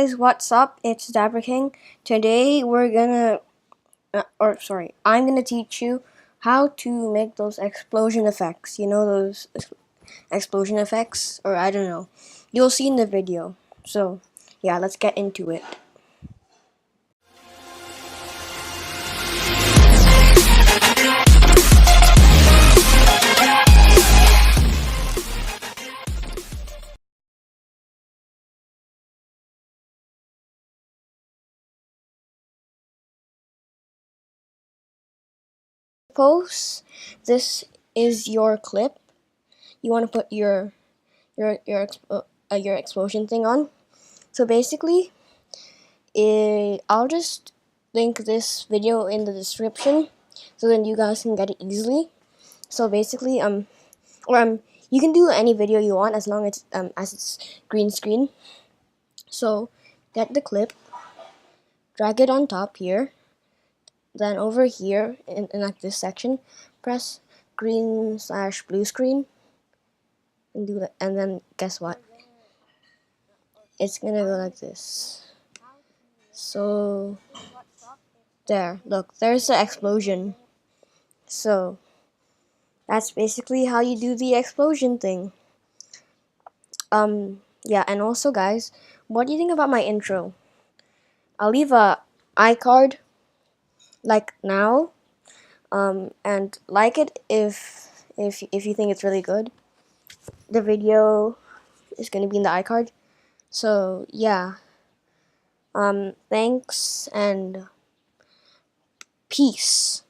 Guys, what's up? It's Dabber King. Today I'm gonna teach you how to make those explosion effects. You know those explosion effects, or I don't know. You'll see in the video. So yeah, let's get into it. Suppose this is your clip. You want to put your explosion thing on. So basically, I'll just link this video in the description, so then you guys can get it easily. So basically, you can do any video you want as long as it's green screen. So get the clip, drag it on top here, then over here in like this section, press green/blue screen, and do that. And then guess what? It's gonna go like this. So there, look, there's the explosion. So that's basically how you do the explosion thing. Yeah, and also guys, what do you think about my intro? I'll leave a iCard like now, and like it if you think it's really good. The video is gonna be in the iCard. So yeah, thanks and peace.